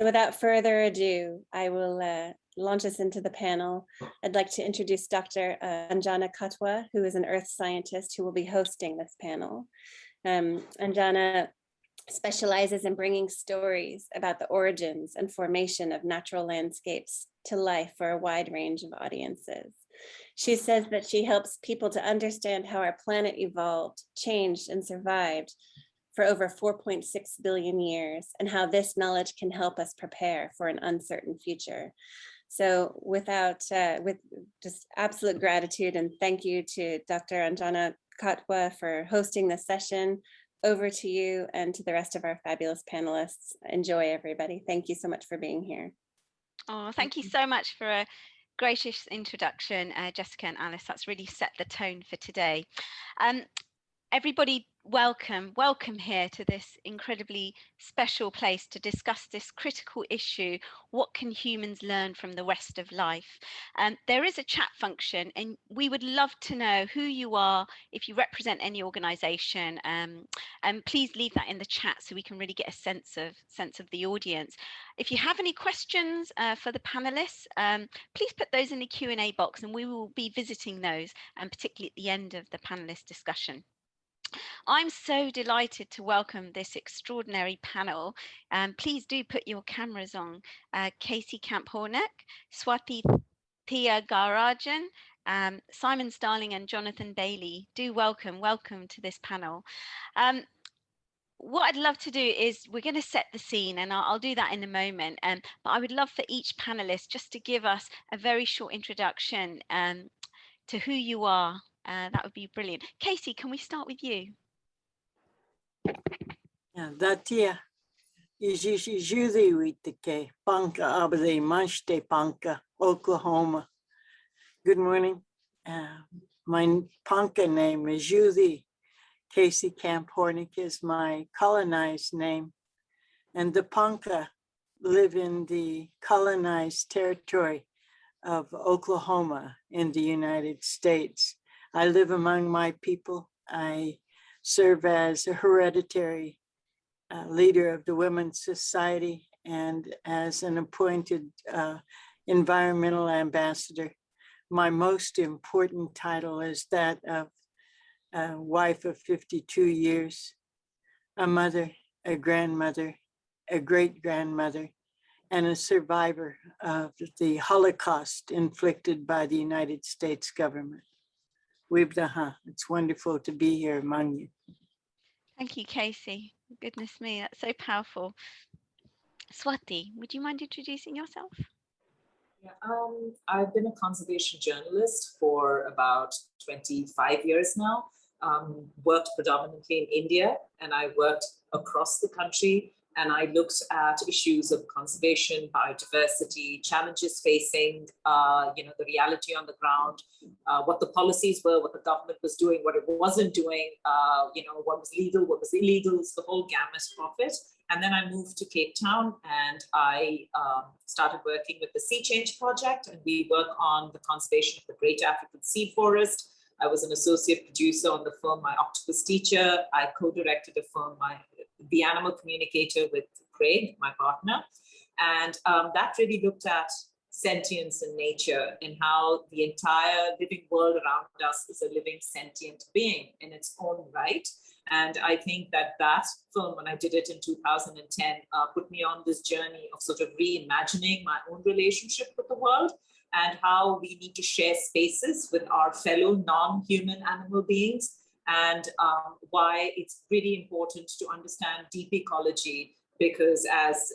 without further ado, I will launch us into the panel. I'd like to introduce Dr. Anjana Katwa, who is an earth scientist who will be hosting this panel. Anjana specializes in bringing stories about the origins and formation of natural landscapes to life for a wide range of audiences. She says that she helps people to understand how our planet evolved, changed, and survived for over 4.6 billion years, and how this knowledge can help us prepare for an uncertain future. So with just absolute gratitude and thank you to Dr. Anjana Katwa for hosting this session. Over to you and to the rest of our fabulous panelists. Enjoy, everybody. Thank you so much for being here. Oh, thank you so much for a gracious introduction, Jessica and Alice. That's really set the tone for today. Everybody, welcome here to this incredibly special place to discuss this critical issue. What can humans learn from the rest of life? There is a chat function, and we would love to know who you are, if you represent any organization, and please leave that in the chat so we can really get a sense of the audience. If you have any questions for the panelists, please put those in the Q&A box, and we will be visiting those, and particularly at the end of the panelist discussion. I'm so delighted to welcome this extraordinary panel. Please do put your cameras on. Casey Camp-Horinek, Swati Thiyagarajan, Simon Starling and Jonathan Baillie. Do welcome to this panel. What I'd love to do is we're going to set the scene, and I'll do that in a moment. But I would love for each panelist just to give us a very short introduction to who you are. That would be brilliant. Casey, can we start with you? Datia Ijiji Witike, Ponca Abade Manchte Ponca, Oklahoma. Good morning. My Ponca name is Judy. Casey Camp-Horinek is my colonized name. And the Ponca live in the colonized territory of Oklahoma in the United States. I live among my people. I serve as a hereditary leader of the Women's Society and as an appointed environmental ambassador. My most important title is that of a wife of 52 years, a mother, a grandmother, a great-grandmother, and a survivor of the Holocaust inflicted by the United States government. It's wonderful to be here among you. Thank you, Casey. Goodness me, that's so powerful. Swati, would you mind introducing yourself? Yeah, I've been a conservation journalist for about 25 years now. Worked predominantly in India, and I worked across the country, and I looked at issues of conservation, biodiversity, challenges facing, the reality on the ground, what the policies were, what the government was doing, what it wasn't doing, what was legal, what was illegal, the whole gamut of it. And then I moved to Cape Town, and I started working with the Sea Change Project, and we work on the conservation of the Great African Sea Forest. I was an associate producer on the film My Octopus Teacher. I co-directed a film, The Animal Communicator, with Craig, my partner. And that really looked at sentience in nature and how the entire living world around us is a living sentient being in its own right. And I think that film, when I did it in 2010, put me on this journey of sort of reimagining my own relationship with the world and how we need to share spaces with our fellow non-human animal beings, and why it's really important to understand deep ecology, because as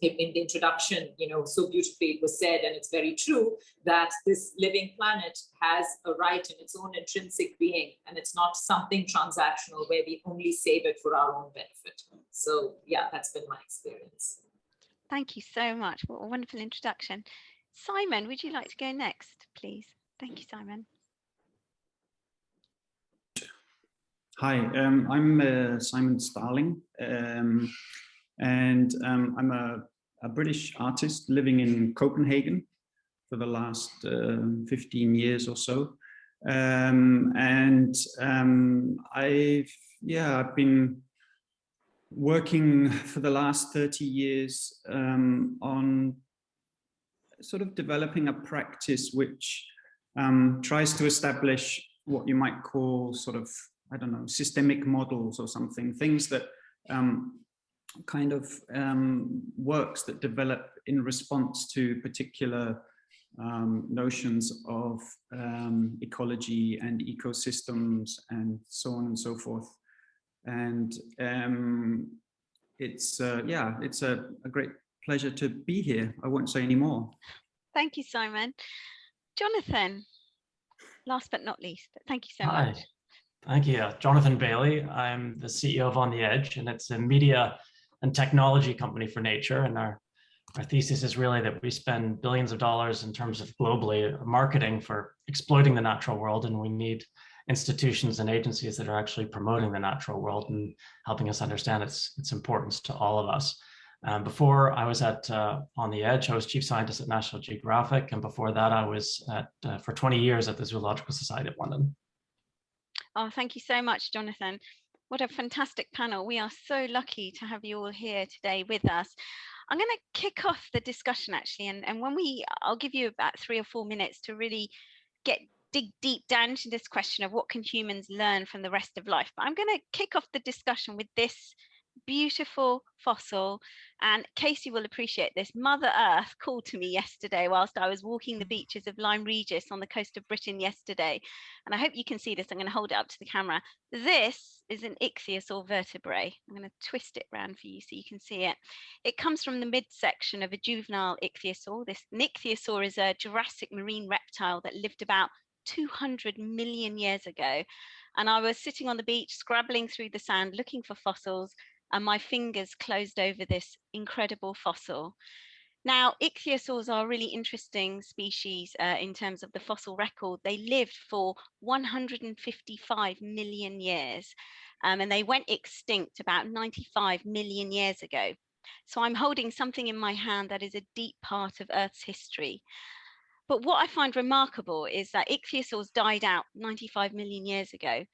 in the introduction, so beautifully it was said, and it's very true, that this living planet has a right in its own intrinsic being, and it's not something transactional where we only save it for our own benefit. So yeah, that's been my experience. Thank you so much. What a wonderful introduction. Simon, would you like to go next, please? Thank you, Simon. Hi, I'm Simon Starling, and I'm a British artist living in Copenhagen for the last 15 years or so. I've been working for the last 30 years on sort of developing a practice which tries to establish what you might call sort of, I don't know, systemic models or something, things that kind of works that develop in response to particular notions of ecology and ecosystems and so on and so forth. And it's a great pleasure to be here. I won't say any more. Thank you, Simon. Jonathan, last but not least, thank you so much. Hi, thank you. Jonathan Baillie. I'm the CEO of On the Edge, and it's a media and technology company for nature. And our thesis is really that we spend billions of dollars in terms of globally marketing for exploiting the natural world, and we need institutions and agencies that are actually promoting the natural world and helping us understand its importance to all of us. Before I was at On the Edge, I was chief scientist at National Geographic, and before that I was at for 20 years at the Zoological Society of London. Oh, thank you so much, Jonathan. What a fantastic panel. We are so lucky to have you all here today with us. I'm going to kick off the discussion actually, and I'll give you about 3 or 4 minutes to really dig deep down into this question of what can humans learn from the rest of life. But I'm going to kick off the discussion with this beautiful fossil, and Casey will appreciate this. Mother Earth called to me yesterday whilst I was walking the beaches of Lyme Regis on the coast of Britain yesterday, and I hope you can see this. I'm going to hold it up to the camera. This is an ichthyosaur vertebrae. I'm going to twist it around for you so you can see it. It comes from the midsection of a juvenile ichthyosaur. An ichthyosaur is a Jurassic marine reptile that lived about 200 million years ago, and I was sitting on the beach scrabbling through the sand looking for fossils, and my fingers closed over this incredible fossil. Now, ichthyosaurs are a really interesting species in terms of the fossil record. They lived for 155 million years, and they went extinct about 95 million years ago. So I'm holding something in my hand that is a deep part of Earth's history. But what I find remarkable is that ichthyosaurs died out 95 million years ago,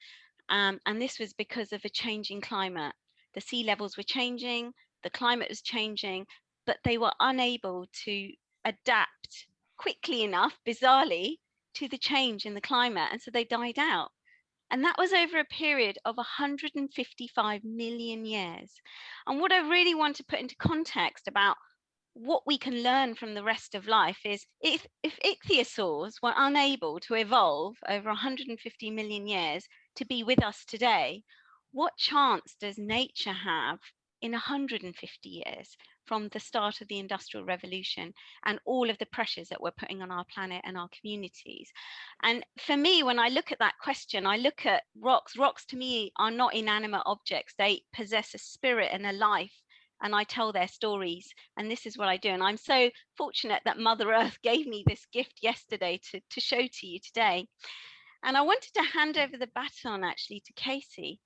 and this was because of a changing climate. The sea levels were changing, the climate was changing, but they were unable to adapt quickly enough, bizarrely, to the change in the climate, and so they died out. And that was over a period of 155 million years. And what I really want to put into context about what we can learn from the rest of life is if ichthyosaurs were unable to evolve over 150 million years to be with us today, what chance does nature have in 150 years from the start of the Industrial Revolution and all of the pressures that we're putting on our planet and our communities? And for me, when I look at that question, I look at rocks. Rocks to me are not inanimate objects. They possess a spirit and a life, and I tell their stories, and this is what I do. And I'm so fortunate that Mother Earth gave me this gift yesterday to show to you today. And I wanted to hand over the baton actually to Casey.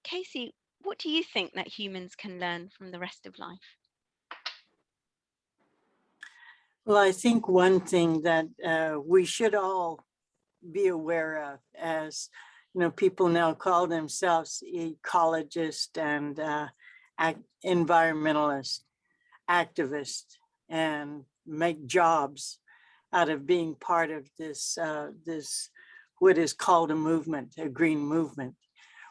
Casey, what do you think that humans can learn from the rest of life? Well, I think one thing that we should all be aware of, as you know, people now call themselves ecologists and environmentalists, activists, and make jobs out of being part of this what is called a movement, a green movement,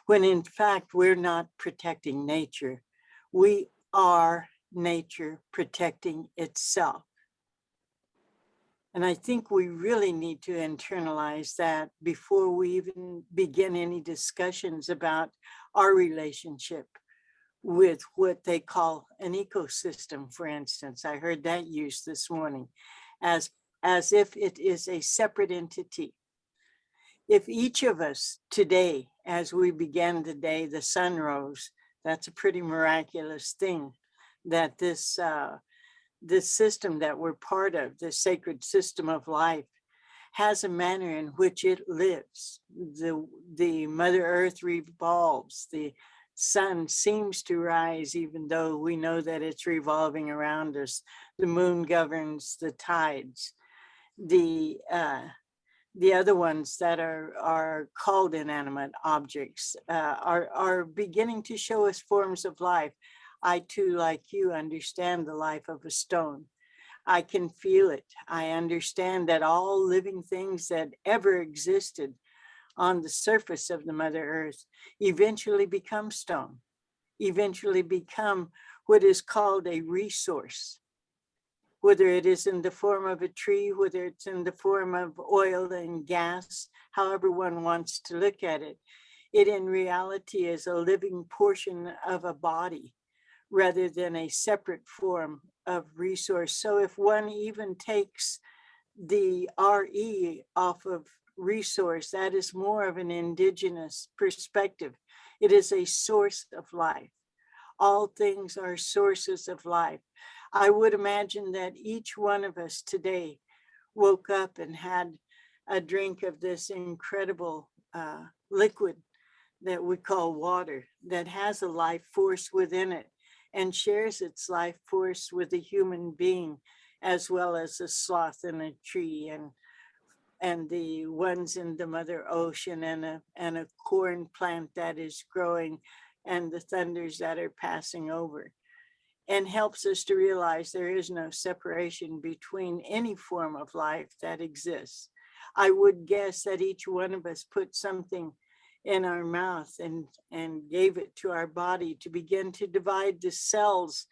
when in fact we're not protecting nature. We are nature protecting itself. And I think we really need to internalize that before we even begin any discussions about our relationship with what they call an ecosystem, for instance. I heard that used this morning as if it is a separate entity. If each of us today, as we began the day, the sun rose, that's a pretty miraculous thing, that this system that we're part of, the sacred system of life, has a manner in which it lives. The Mother Earth revolves, the sun seems to rise, even though we know that it's revolving around us. The moon governs the tides. the other ones that are called inanimate objects are beginning to show us forms of life. I too, like you, understand the life of a stone. I can feel it. I understand that all living things that ever existed on the surface of the Mother Earth eventually become stone, eventually become what is called a resource. Whether it is in the form of a tree, whether it's in the form of oil and gas, however one wants to look at it, it in reality is a living portion of a body rather than a separate form of resource. So if one even takes the RE off of resource, that is more of an indigenous perspective. It is a source of life. All things are sources of life. I would imagine that each one of us today woke up and had a drink of this incredible liquid that we call water, that has a life force within it and shares its life force with a human being, as well as a sloth and a tree and the ones in the Mother Ocean and a corn plant that is growing and the thunders that are passing over, and helps us to realize there is no separation between any form of life that exists. I would guess that each one of us put something in our mouth and gave it to our body to begin to divide the cells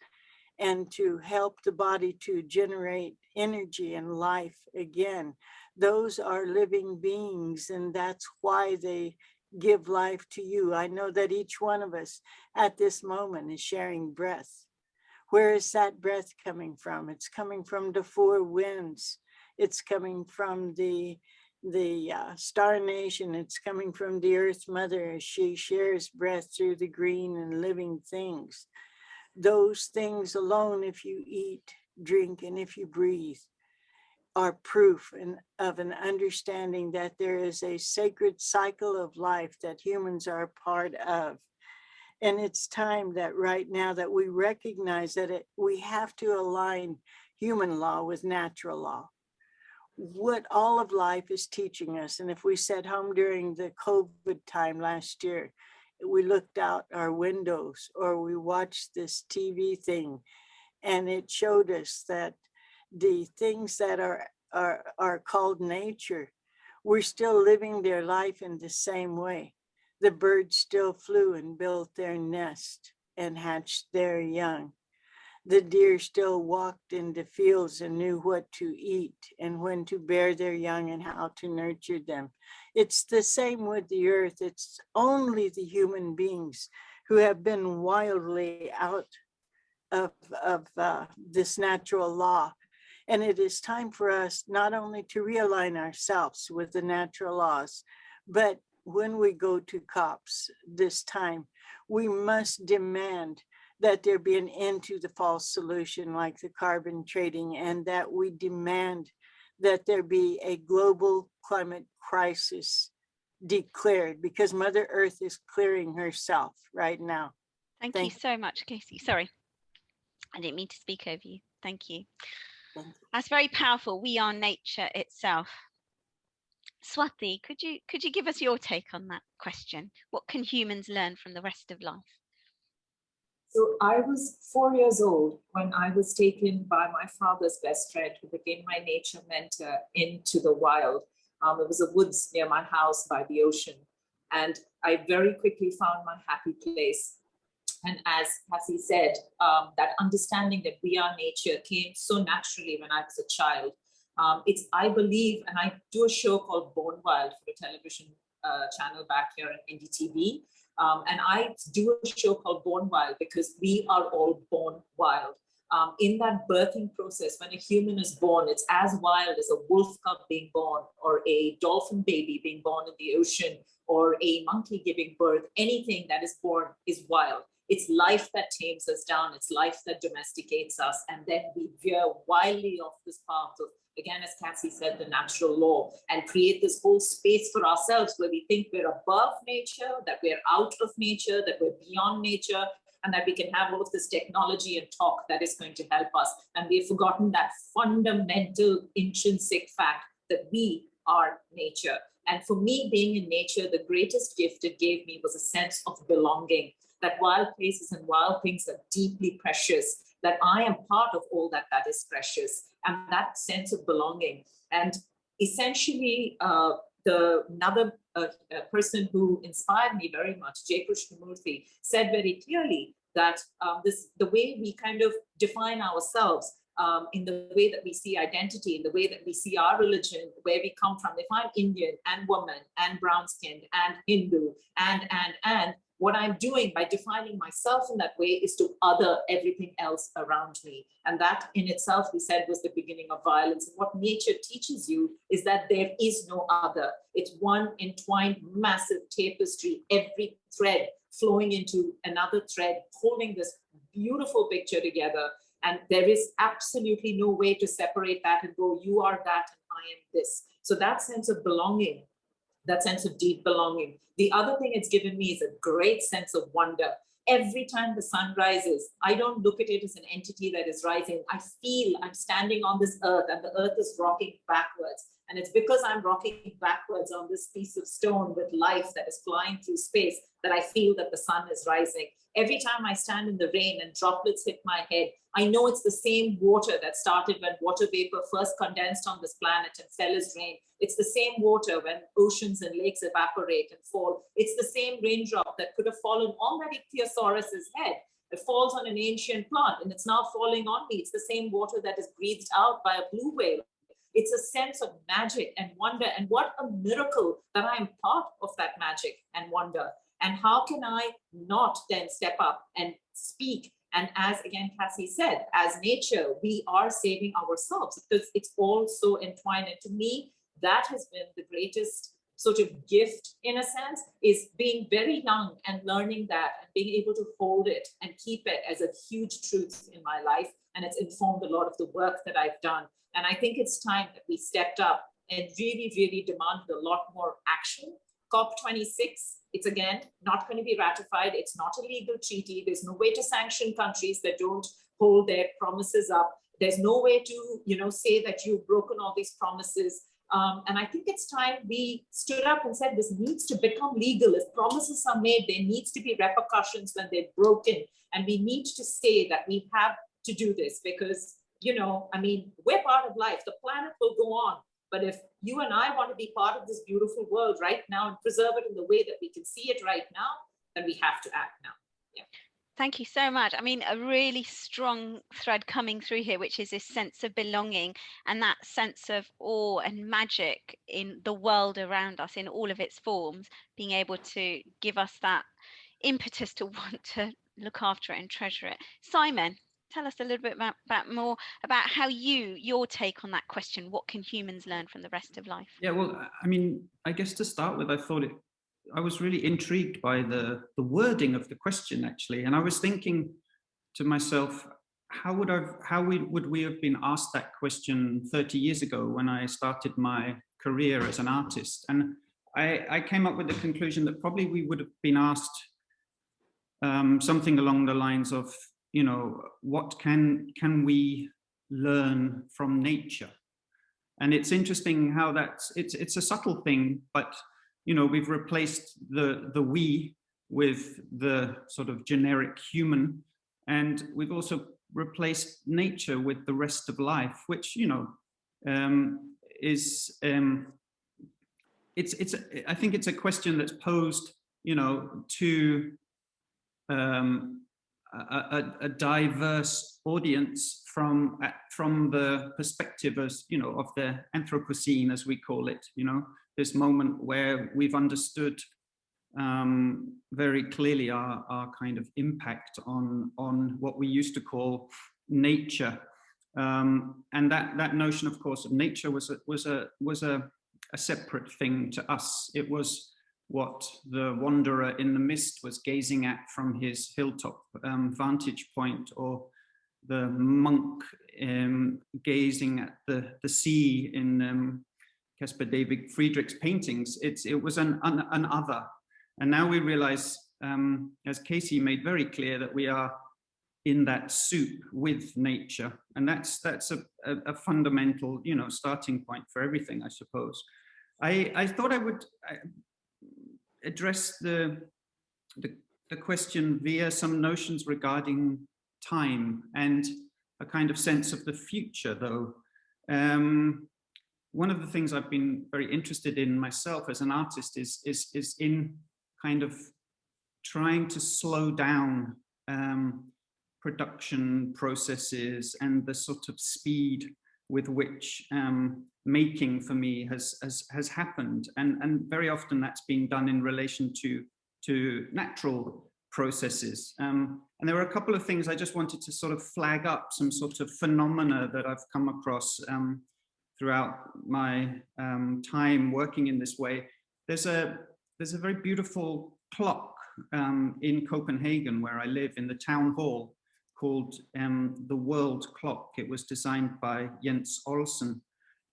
and to help the body to generate energy and life again. Those are living beings, and that's why they give life to you. I know that each one of us at this moment is sharing breath. Where is that breath coming from? It's coming from the four winds. It's coming from the Star Nation. It's coming from the Earth Mother as she shares breath through the green and living things. Those things alone, if you eat, drink, and if you breathe, are proof of an understanding that there is a sacred cycle of life that humans are part of. And it's time that right now that we recognize that we have to align human law with natural law. What all of life is teaching us. And if we sat home during the COVID time last year, we looked out our windows or we watched this TV thing, and it showed us that the things that are called nature, we're still living their life in the same way. The birds still flew and built their nest and hatched their young. The deer still walked in the fields and knew what to eat and when to bear their young and how to nurture them. It's the same with the earth. It's only the human beings who have been wildly out of this natural law. And it is time for us not only to realign ourselves with the natural laws, but when we go to COPs this time, we must demand that there be an end to the false solution like the carbon trading, and that we demand that there be a global climate crisis declared, because Mother Earth is clearing herself right now. Thank you so much, Casey. Sorry, I didn't mean to speak over you. Thank you. That's very powerful. We are nature itself. Swati, could you give us your take on that question? What can humans learn from the rest of life? So I was 4 years old when I was taken by my father's best friend, who became my nature mentor, into the wild. It was a woods near my house by the ocean. And I very quickly found my happy place. And as Cassie said, that understanding that we are nature came so naturally when I was a child. I believe, and I do a show called Born Wild for a television channel back here in Indie TV. And I do a show called Born Wild because we are all born wild. In that birthing process, when a human is born, it's as wild as a wolf cub being born, or a dolphin baby being born in the ocean, or a monkey giving birth. Anything that is born is wild. It's life that tames us down. It's life that domesticates us. And then we veer wildly off this path of, again, as Cassie said, the natural law, and create this whole space for ourselves where we think we're above nature, that we're out of nature, that we're beyond nature, and that we can have all of this technology and talk that is going to help us. And we've forgotten that fundamental intrinsic fact that we are nature. And for me, being in nature, the greatest gift it gave me was a sense of belonging, that wild places and wild things are deeply precious, that I am part of all that is precious, and that sense of belonging. And essentially, another person who inspired me very much, J. Krishnamurti, said very clearly that the way we kind of define ourselves, in the way that we see identity, in the way that we see our religion, where we come from. If I'm Indian and woman and brown-skinned and Hindu and what I'm doing by defining myself in that way is to other everything else around me. And that in itself, we said, was the beginning of violence. And what nature teaches you is that there is no other. It's one entwined, massive tapestry, every thread flowing into another thread, holding this beautiful picture together. And there is absolutely no way to separate that and go, you are that and I am this. So that sense of belonging, that sense of deep belonging. The other thing it's given me is a great sense of wonder. Every time the sun rises, I don't look at it as an entity that is rising. I feel I'm standing on this earth and the earth is rocking backwards. And it's because I'm rocking backwards on this piece of stone with life that is flying through space that I feel that the sun is rising. Every time I stand in the rain and droplets hit my head, I know it's the same water that started when water vapor first condensed on this planet and fell as rain. It's the same water when oceans and lakes evaporate and fall. It's the same raindrop that could have fallen on that ichthyosaurus's head. It falls on an ancient plant and it's now falling on me. It's the same water that is breathed out by a blue whale. It's a sense of magic and wonder. And what a miracle that I am part of that magic and wonder. And how can I not then step up and speak? And as again, Cassie said, as nature, we are saving ourselves because it's all so entwined. And to me, that has been the greatest sort of gift, in a sense, is being very young and learning that and being able to hold it and keep it as a huge truth in my life. And it's informed a lot of the work that I've done. And I think it's time that we stepped up and really, really demanded a lot more action. COP26, it's again not going to be ratified. It's not a legal treaty. There's no way to sanction countries that don't hold their promises up. There's no way to, say that you've broken all these promises. And I think it's time we stood up and said, this needs to become legal. If promises are made, there needs to be repercussions when they're broken. And we need to say that we have to do this because, we're part of life. The planet will go on. But if you and I want to be part of this beautiful world right now and preserve it in the way that we can see it right now, then we have to act now. Yeah. Thank you so much. I mean, a really strong thread coming through here, which is this sense of belonging and that sense of awe and magic in the world around us in all of its forms, being able to give us that impetus to want to look after it and treasure it. Simon, tell us a little bit more about how your take on that question. What can humans learn from the rest of life? Yeah, well, I mean, I guess to start with, I was really intrigued by the wording of the question, actually. And I was thinking to myself, how would we have been asked that question 30 years ago when I started my career as an artist? And I came up with the conclusion that probably we would have been asked something along the lines of, what can we learn from nature? And it's interesting how it's a subtle thing, but we've replaced the we with the sort of generic human, and we've also replaced nature with the rest of life, which is I think it's a question that's posed to a diverse audience from the perspective of the Anthropocene, as we call it, this moment where we've understood very clearly our kind of impact on what we used to call nature, and that notion, of course, of nature was a separate thing to us. It was what the wanderer in the mist was gazing at from his hilltop vantage point, or the monk gazing at the sea in Caspar David Friedrich's paintings. It was an other. And now we realize, as Casey made very clear, that we are in that soup with nature. And that's a fundamental, starting point for everything, I suppose. I thought I would address the question via some notions regarding time and a kind of sense of the future, though. One of the things I've been very interested in myself as an artist is in kind of trying to slow down production processes and the sort of speed with which making for me has happened, and very often that's being done in relation to natural processes. And there were a couple of things I just wanted to sort of flag up, some sort of phenomena that I've come across throughout my time working in this way. There's a very beautiful clock in Copenhagen, where I live, in the town hall, called the World Clock. It was designed by Jens Olsen,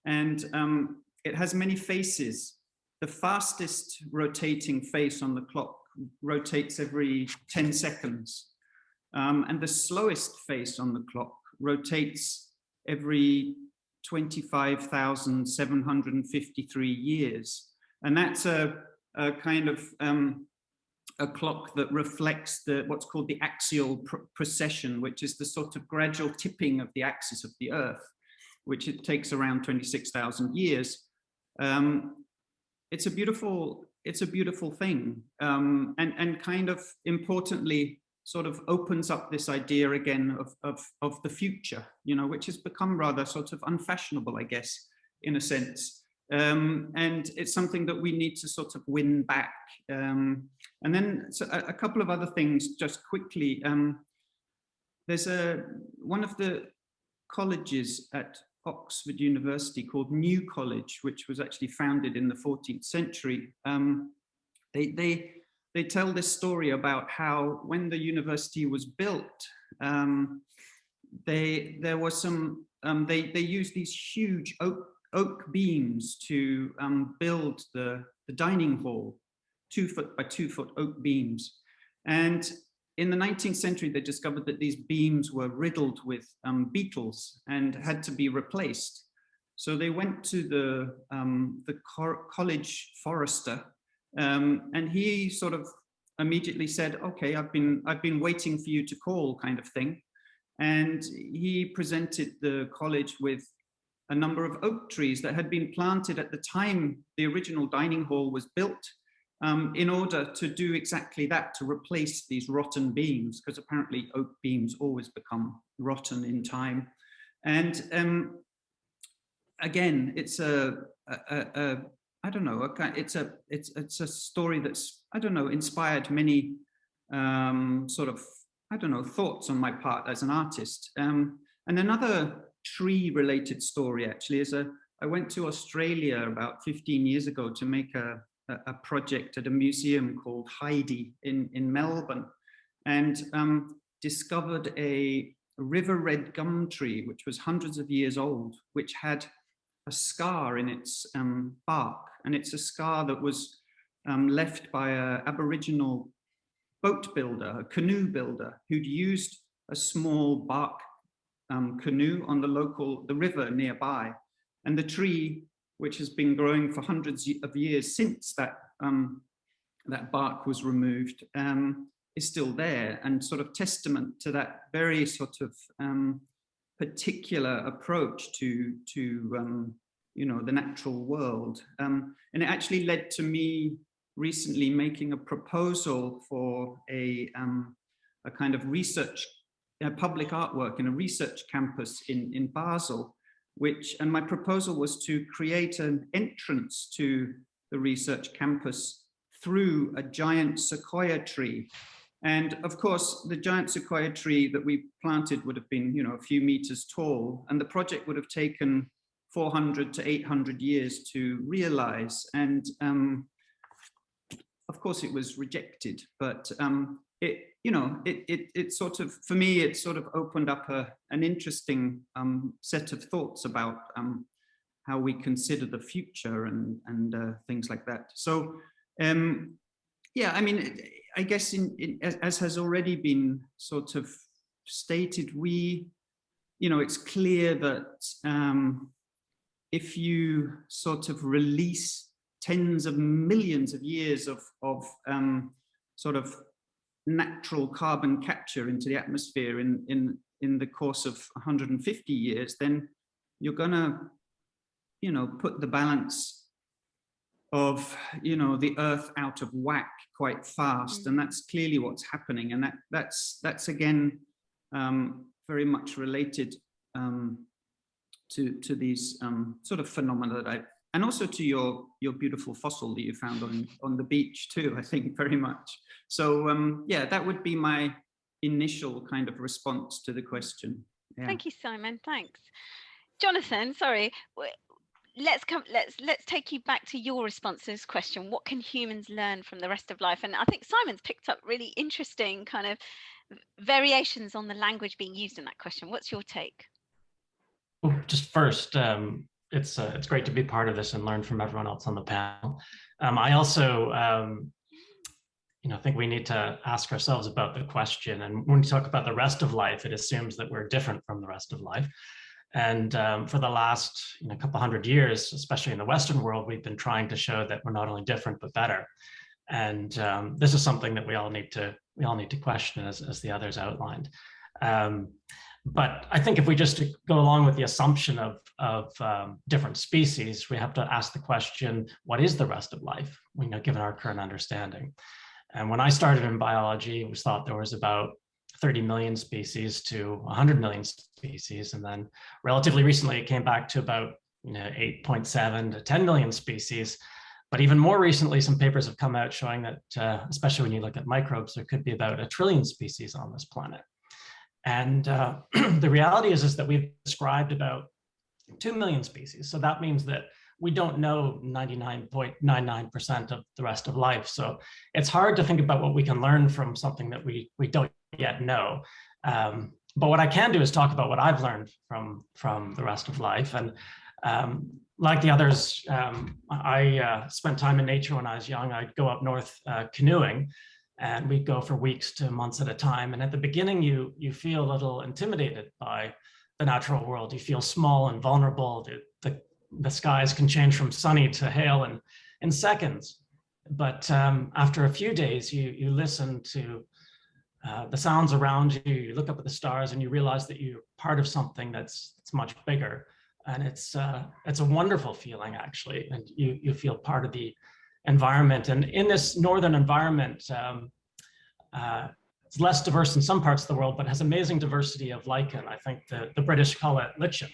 and it has many faces. The fastest rotating face on the clock rotates every 10 seconds, and the slowest face on the clock rotates every 25,753 years. And that's a kind of a clock that reflects what's called the axial precession, which is the sort of gradual tipping of the axis of the Earth, which it takes around 26,000 years. It's a beautiful thing, and kind of importantly sort of opens up this idea again of the future, which has become rather sort of unfashionable, I guess, in a sense. And it's something that we need to sort of win back. And then a couple of other things just quickly. There's one of the colleges at Oxford University called New College, which was actually founded in the 14th century. They tell this story about how when the university was built, they used these huge oak beams to build the dining hall, 2 foot by 2 foot oak beams. And in the 19th century, they discovered that these beams were riddled with beetles and had to be replaced. So they went to the college forester, and he sort of immediately said, "Okay, I've been waiting for you to call," kind of thing. And he presented the college with a number of oak trees that had been planted at the time the original dining hall was built, in order to do exactly that, to replace these rotten beams, because apparently oak beams always become rotten in time. And again, it's I don't know, it's a story that's, I don't know, inspired many sort of, I don't know, thoughts on my part as an artist. And another tree-related story actually is I went to Australia about 15 years ago to make a project at a museum called Heidi in Melbourne, and discovered a river red gum tree, which was hundreds of years old, which had a scar in its bark. And it's a scar that was left by an Aboriginal boat builder, a canoe builder, who'd used a small bark canoe on the river nearby. And the tree, which has been growing for hundreds of years since that bark was removed, is still there, and sort of testament to that very sort of particular approach to the natural world. And it actually led to me recently making a proposal for a kind of research, public artwork in a research campus in Basel, and my proposal was to create an entrance to the research campus through a giant sequoia tree. And of course, the giant sequoia tree that we planted would have been, a few meters tall, and the project would have taken 400 to 800 years to realize. And of course it was rejected, but it sort of, for me, it sort of opened up an interesting set of thoughts about how we consider the future and things like that. So yeah, I mean, I guess as has already been sort of stated, it's clear that if you sort of release tens of millions of years of sort of natural carbon capture into the atmosphere in the course of 150 years, then you're gonna, you know, put the balance of, you know, the Earth out of whack quite fast, and that's clearly what's happening. And that's again very much related to these sort of phenomena that and also to your beautiful fossil that you found on the beach too, I think, very much. So yeah, that would be my initial kind of response to the question. Yeah. Thank you, Simon. Thanks. Jonathan, sorry. Let's take you back to your response to this question. What can humans learn from the rest of life? And I think Simon's picked up really interesting kind of variations on the language being used in that question. What's your take? Well, just first, it's great to be part of this and learn from everyone else on the panel. I also you know, think we need to ask ourselves about the question. And when we talk about the rest of life, it assumes that we're different from the rest of life. And for the last couple hundred years, especially in the Western world, we've been trying to show that we're not only different but better. And this is something that we all need to question, as the others outlined. But I think if we just go along with the assumption of different species, we have to ask the question: what is the rest of life? Given our current understanding. And when I started in biology, it was thought there was about 30 million species to 100 million species. And then relatively recently, it came back to about 8.7 to 10 million species. But even more recently, some papers have come out showing that, especially when you look at microbes, there could be about 1 trillion species on this planet. And the reality is that we've described about 2 million species. So that means that we don't know 99.99% of the rest of life. So it's hard to think about what we can learn from something that we don't yet know. But what I can do is talk about what I've learned from the rest of life. And like the others, I spent time in nature when I was young. I'd go up north canoeing, and we'd go for weeks to months at a time. And at the beginning, you feel a little intimidated by the natural world. You feel small and vulnerable. The skies can change from sunny to hail in seconds. But after a few days, you listen to the sounds around you, you look up at the stars, and you realize that you're part of something that's much bigger. And it's a wonderful feeling, actually. And you feel part of the environment. And in this northern environment, it's less diverse in some parts of the world, but has amazing diversity of lichen. I think the British call it lichen.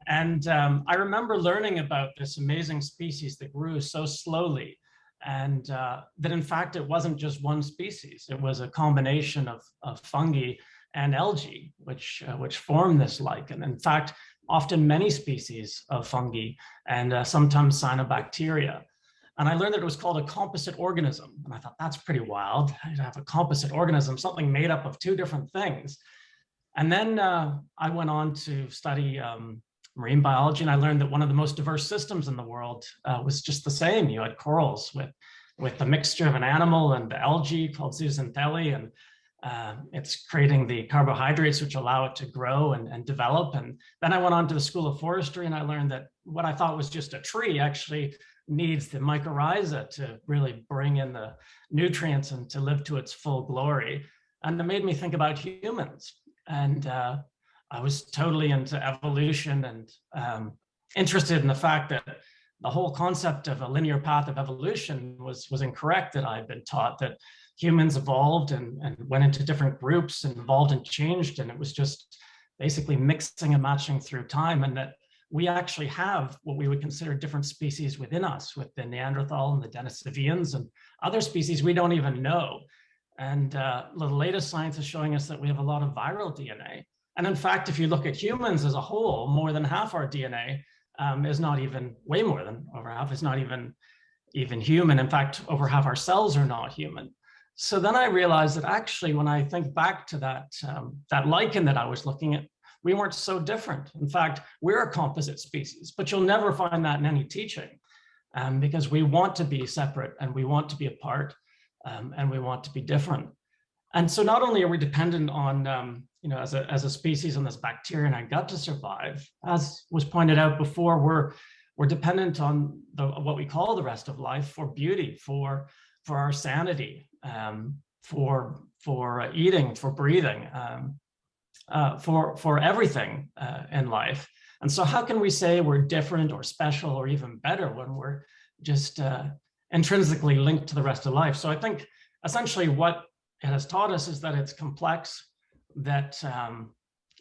And I remember learning about this amazing species that grew so slowly, and that in fact, it wasn't just one species. It was a combination of fungi and algae, which form this lichen. In fact, often many species of fungi and sometimes cyanobacteria. And I learned that it was called a composite organism. And I thought, that's pretty wild. To have a composite organism, something made up of two different things. And then I went on to study marine biology, and I learned that one of the most diverse systems in the world was just the same. You had corals with a mixture of an animal and the algae called zooxanthellae, and it's creating the carbohydrates which allow it to grow and develop. And then I went on to the School of Forestry, and I learned that what I thought was just a tree actually needs the mycorrhiza to really bring in the nutrients and to live to its full glory. And it made me think about humans. And I was totally into evolution and interested in the fact that the whole concept of a linear path of evolution was incorrect, that I'd been taught that humans evolved and went into different groups and evolved and changed. And it was just basically mixing and matching through time, and that we actually have what we would consider different species within us, with the Neanderthal and the Denisovians and other species we don't even know. And the latest science is showing us that we have a lot of viral DNA. And in fact, if you look at humans as a whole, more than half our DNA is not even, way more than over half is not even human. In fact, over half our cells are not human. So then I realized that actually, when I think back to that lichen that I was looking at, we weren't so different. In fact, we're a composite species, but you'll never find that in any teaching, because we want to be separate, and we want to be apart, and we want to be different. And so not only are we dependent on, as a species on this bacteria in our gut to survive, as was pointed out before, we're dependent on what we call the rest of life for beauty, for our sanity, for eating, for breathing, for everything in life. And so how can we say we're different or special or even better when we're just intrinsically linked to the rest of life? So I think essentially what it has taught us is that it's complex, that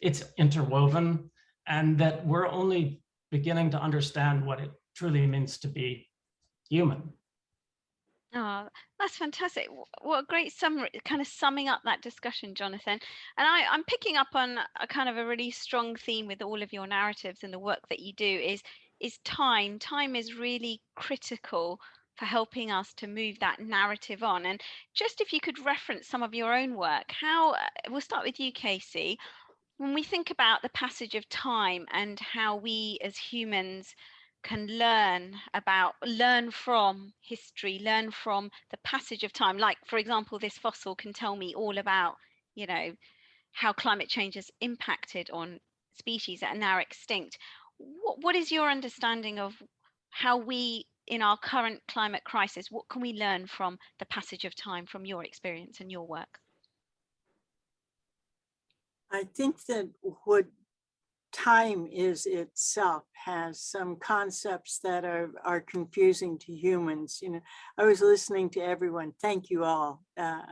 it's interwoven, and that we're only beginning to understand what it truly means to be human. Oh, that's fantastic. What a great summary, kind of summing up that discussion, Jonathan. And I'm picking up on a kind of a really strong theme with all of your narratives and the work that you do is time. Time is really critical for helping us to move that narrative on. And just if you could reference some of your own work, how, we'll start with you, Casey. When we think about the passage of time and how we as humans can learn from history, learn from the passage of time, like for example this fossil can tell me all about, you know, how climate change has impacted on species that are now extinct. What is your understanding of how we, in our current climate crisis, what can we learn from the passage of time, from your experience and your work? I think that what time is itself has some concepts that are confusing to humans. You know, I was listening to everyone. Thank you all.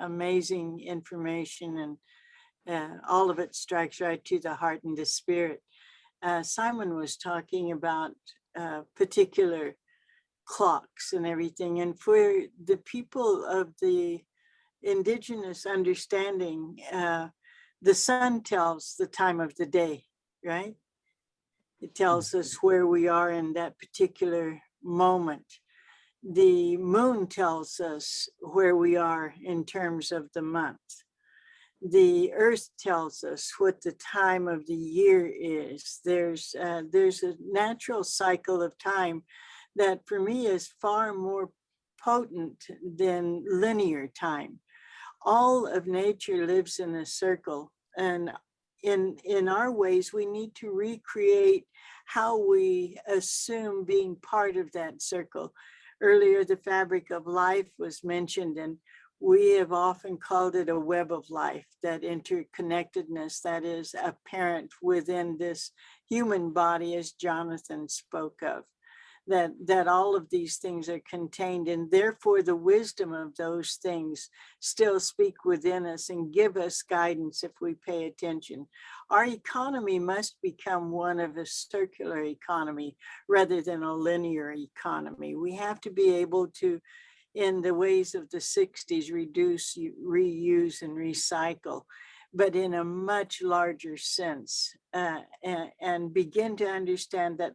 Amazing information, and all of it strikes right to the heart and the spirit. Simon was talking about particular clocks and everything. And for the people of the indigenous understanding, the sun tells the time of the day, right? It tells us where we are in that particular moment. The moon tells us where we are in terms of the month. The earth tells us what the time of the year is. There's a natural cycle of time that for me is far more potent than linear time. All of nature lives in a circle, and in our ways, we need to recreate how we assume being part of that circle. Earlier, the fabric of life was mentioned, and we have often called it a web of life, that interconnectedness that is apparent within this human body, as Jonathan spoke of. That all of these things are contained, and therefore the wisdom of those things still speak within us and give us guidance if we pay attention. Our economy must become one of a circular economy rather than a linear economy. We have to be able to, in the ways of the 60s, reduce, reuse, and recycle, but in a much larger sense, and begin to understand that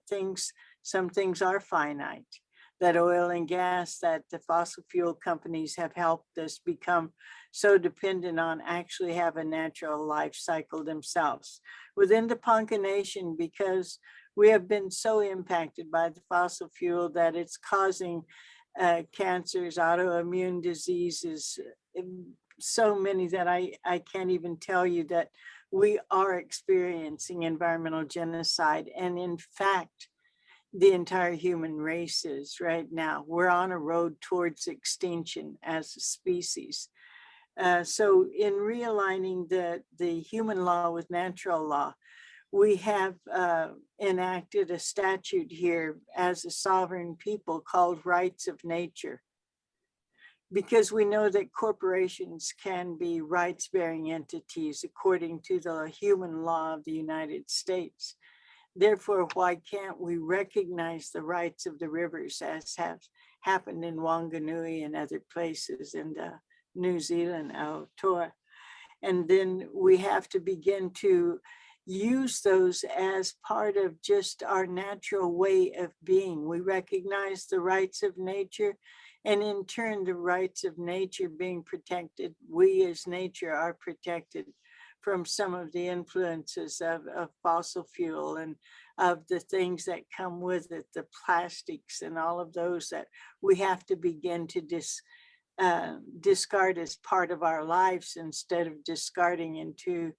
some things are finite, that oil and gas, that the fossil fuel companies have helped us become so dependent on, actually have a natural life cycle themselves. Within the Ponca Nation, because we have been so impacted by the fossil fuel that it's causing cancers, autoimmune diseases, so many that I can't even tell you that we are experiencing environmental genocide. And in fact, the entire human race is right now. We're on a road towards extinction as a species. So in realigning the human law with natural law, we have enacted a statute here as a sovereign people called Rights of Nature, because we know that corporations can be rights-bearing entities according to the human law of the United States. Therefore, why can't we recognize the rights of the rivers, as have happened in Wanganui and other places, in New Zealand, Aotearoa? And then we have to begin to use those as part of just our natural way of being. We recognize the rights of nature, and in turn, the rights of nature being protected. We as nature are protected from some of the influences of fossil fuel and of the things that come with it, the plastics and all of those that we have to begin to discard as part of our lives, instead of discarding into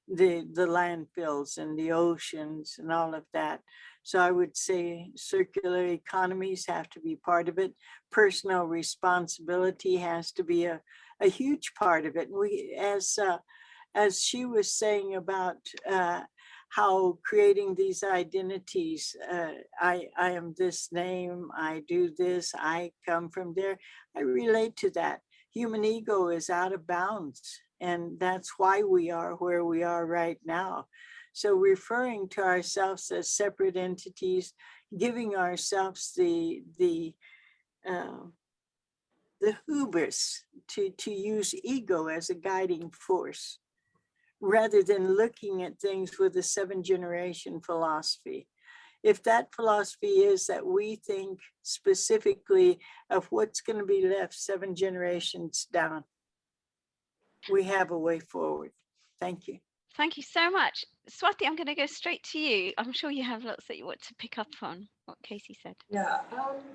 the landfills and the oceans and all of that. So I would say circular economies have to be part of it. Personal responsibility has to be a huge part of it. We, as she was saying about how creating these identities, I am this name, I do this, I come from there. I relate to that. Human ego is out of bounds, and that's why we are where we are right now. So referring to ourselves as separate entities, giving ourselves the hubris to use ego as a guiding force, rather than looking at things with a 7-generation philosophy. If that philosophy is that we think specifically of what's going to be left 7 generations down, we have a way forward. Thank you. Thank you so much. Swati, I'm going to go straight to you. I'm sure you have lots that you want to pick up on what Casey said. Yeah,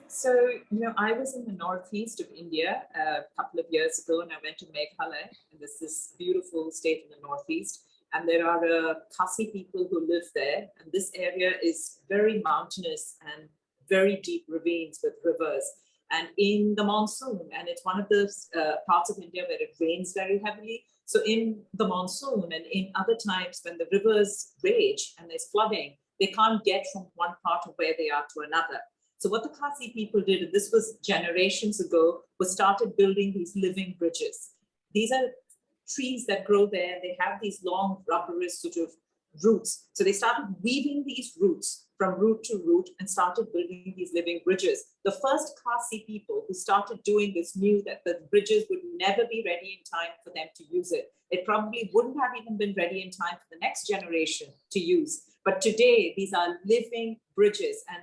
so, I was in the northeast of India a couple of years ago, and I went to Meghalaya, and this beautiful state in the northeast. And there are Khasi people who live there. And this area is very mountainous and very deep ravines with rivers. And in the monsoon, and it's one of those parts of India where it rains very heavily. So in the monsoon and in other times when the rivers rage and there's flooding, they can't get from one part of where they are to another. So what the Khasi people did, and this was generations ago, was started building these living bridges. These are trees that grow there. They have these long rubberous sort of roots. So they started weaving these roots from root to root and started building these living bridges. The first Khasi people who started doing this knew that the bridges would never be ready in time for them to use it. It probably wouldn't have even been ready in time for the next generation to use. But today, these are living bridges, and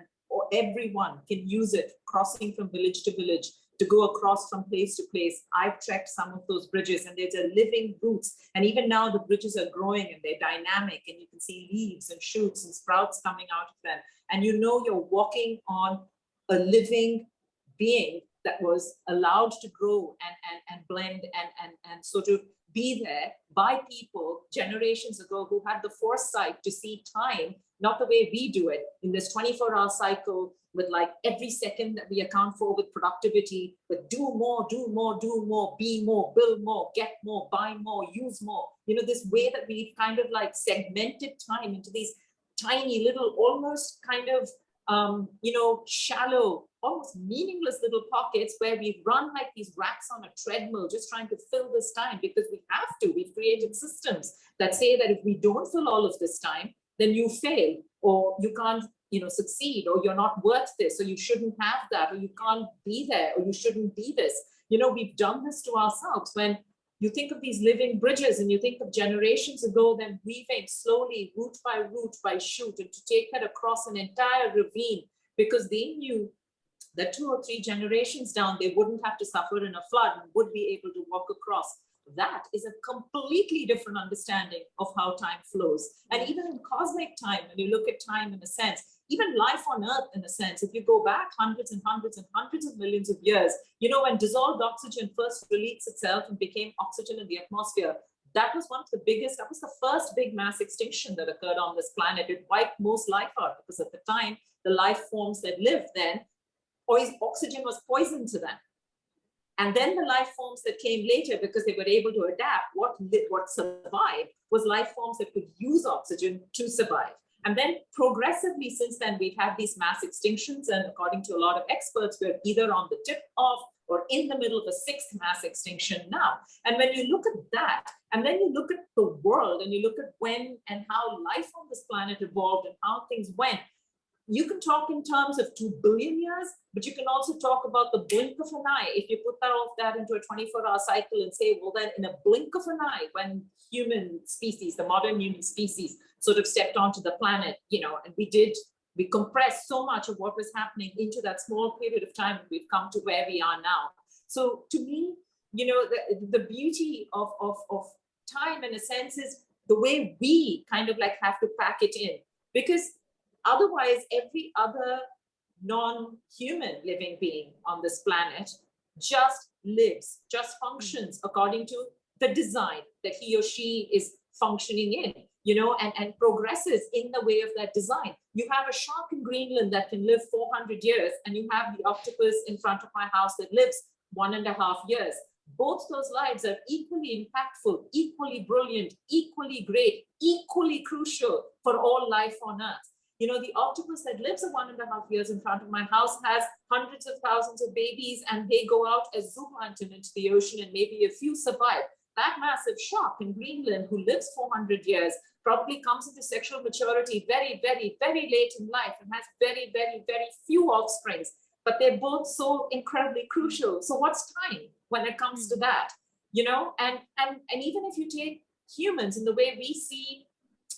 everyone can use it, crossing from village to village, to go across from place to place. I've trekked some of those bridges, and there's a living roots. And even now the bridges are growing and they're dynamic, and you can see leaves and shoots and sprouts coming out of them. And you're walking on a living being that was allowed to grow and blend and sort of be there by people generations ago who had the foresight to see time, not the way we do it in this 24-hour cycle with like every second that we account for with productivity, but do more, be more, build more, get more, buy more, use more. This way that we've kind of like segmented time into these tiny little, almost kind of, shallow, almost meaningless little pockets where we run like these rats on a treadmill, just trying to fill this time because we have to. We've created systems that say that if we don't fill all of this time, then you fail, or you can't, succeed, or you're not worth this, or you shouldn't have that, or you can't be there, or you shouldn't be this. We've done this to ourselves. When you think of these living bridges and you think of generations ago, them weaving slowly, root by shoot, and to take that across an entire ravine, because they knew that 2 or 3 generations down, they wouldn't have to suffer in a flood and would be able to walk across. That is a completely different understanding of how time flows. And even in cosmic time, when you look at time in a sense, even life on Earth in a sense, if you go back hundreds and hundreds and hundreds of millions of years, when dissolved oxygen first released itself and became oxygen in the atmosphere, that was the first big mass extinction that occurred on this planet. It wiped most life out because at the time, the life forms that lived then, oxygen was poison to them. And then the life forms that came later, because they were able to adapt, what survived was life forms that could use oxygen to survive. And then progressively since then, we've had these mass extinctions. And according to a lot of experts, we're either on the tip of or in the middle of a 6th mass extinction now. And when you look at that, and then you look at the world, and you look at when and how life on this planet evolved and how things went, you can talk in terms of 2 billion years, but you can also talk about the blink of an eye. If you put that into a 24-hour cycle and say, well, then in a blink of an eye, when human species, the modern human species, sort of stepped onto the planet, and we compressed so much of what was happening into that small period of time, and we've come to where we are now. So to me, the beauty of time in a sense is the way we kind of like have to pack it in, because otherwise, every other non-human living being on this planet just lives, just functions according to the design that he or she is functioning in, you know, and progresses in the way of that design. You have a shark in Greenland that can live 400 years, and you have the octopus in front of my house that lives 1.5 years. Both those lives are equally impactful, equally brilliant, equally great, equally crucial for all life on Earth. You know, the octopus that lives 1.5 years in front of my house has hundreds of thousands of babies, and they go out as zooplankton into the ocean, and maybe a few survive. That massive shark in Greenland who lives 400 years probably comes into sexual maturity very, very, very late in life and has very, very, very few offsprings, but they're both so incredibly crucial. So what's time when it comes to that? You know, and even if you take humans in the way we see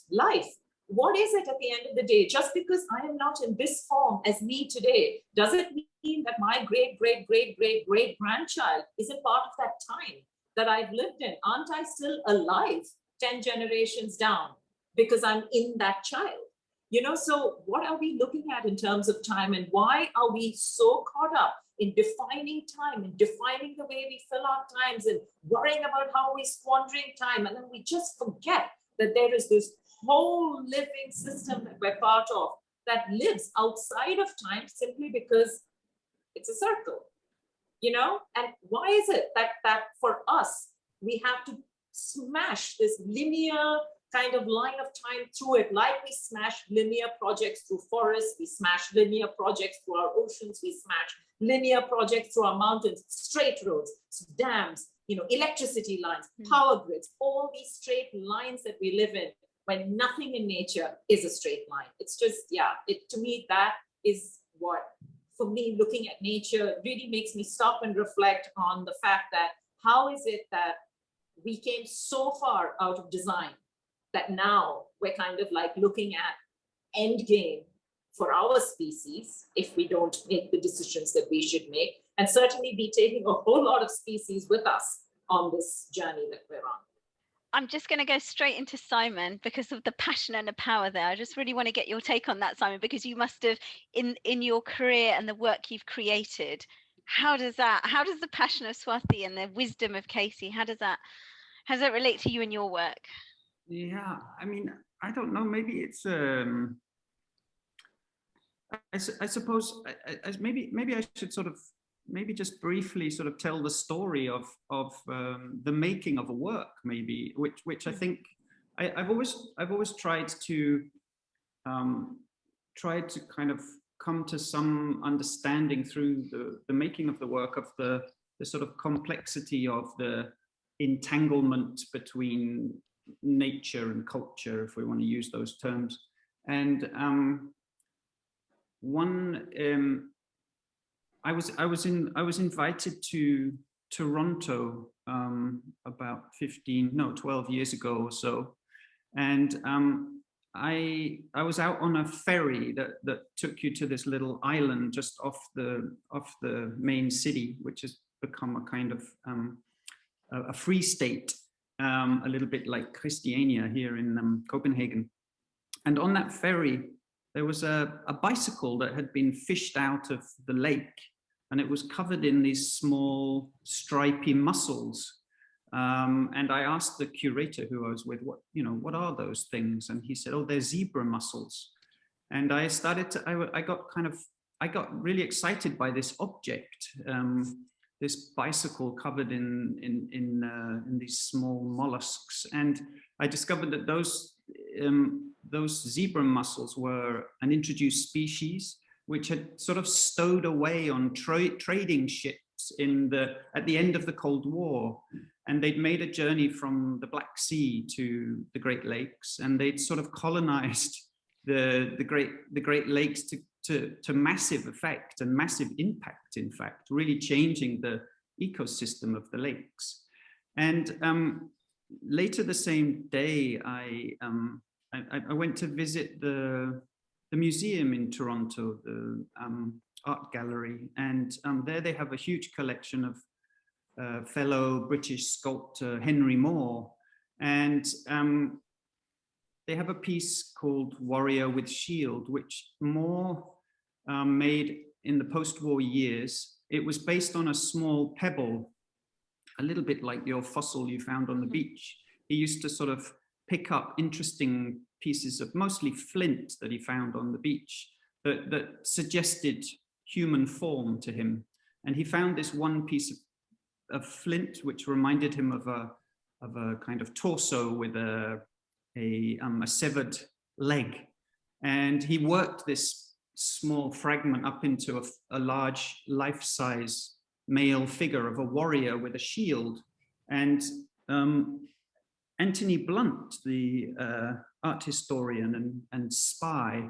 life, what is it at the end of the day? Just because I am not in this form as me today, does it mean that my great, great, great, great, great grandchild isn't part of that time that I've lived in? Aren't I still alive 10 generations down because I'm in that child? You know, so what are we looking at in terms of time, and why are we so caught up in defining time and defining the way we fill our times and worrying about how we're squandering time? And then we just forget that there is this whole living system that we're part of that lives outside of time simply because it's a circle. You know, and why is it that for us, we have to smash this linear kind of line of time through it, like we smash linear projects through forests, we smash linear projects through our oceans, we smash linear projects through our mountains, straight roads, dams, you know, electricity lines, power grids, all these straight lines that we live in, when nothing in nature is a straight line. It's just, yeah, to me, that is what, for me, looking at nature really makes me stop and reflect on the fact that how is it that we came so far out of design that now we're kind of like looking at end game for our species if we don't make the decisions that we should make, and certainly be taking a whole lot of species with us on this journey that we're on. I'm just going to go straight into Simon because of the passion and the power there. I just really want to get your take on that, Simon, because you must have, in your career and the work you've created, how does the passion of Swati and the wisdom of Casey, how does that relate to you and your work? Yeah, I mean, I don't know, maybe it's I suppose maybe I should sort of just briefly sort of tell the kind of the making of a work, maybe, which I think I've always tried to kind of come to some understanding through the making of the work of the sort of complexity of the entanglement between nature and culture, if we want to use those terms. And I was invited to Toronto about 12 years ago or so, and I was out on a ferry that took you to this little island just off the main city, which has become a kind of a free state, a little bit like Christiania here in Copenhagen. And on that ferry, there was a bicycle that had been fished out of the lake, and it was covered in these small stripy mussels. And I asked the curator who I was with, what are those things? And he said, oh, they're zebra mussels. And I got really excited by this object, this bicycle covered in these small mollusks. And I discovered that those zebra mussels were an introduced species which had sort of stowed away on trading ships at the end of the Cold War. And they'd made a journey from the Black Sea to the Great Lakes, and they'd sort of colonized the Great Lakes to massive effect and massive impact, in fact, really changing the ecosystem of the lakes. And later the same day, I went to visit the museum in Toronto, the art gallery, and there they have a huge collection of fellow British sculptor Henry Moore, and they have a piece called Warrior with Shield, which Moore made in the post-war years. It was based on a small pebble, a little bit like your fossil you found on the beach. He used to sort of pick up interesting pieces of mostly flint that he found on the beach that suggested human form to him. And he found this one piece of flint which reminded him of a kind of torso with a severed leg. And he worked this small fragment up into a large life-size male figure of a warrior with a shield. And Anthony Blunt, the art historian and spy,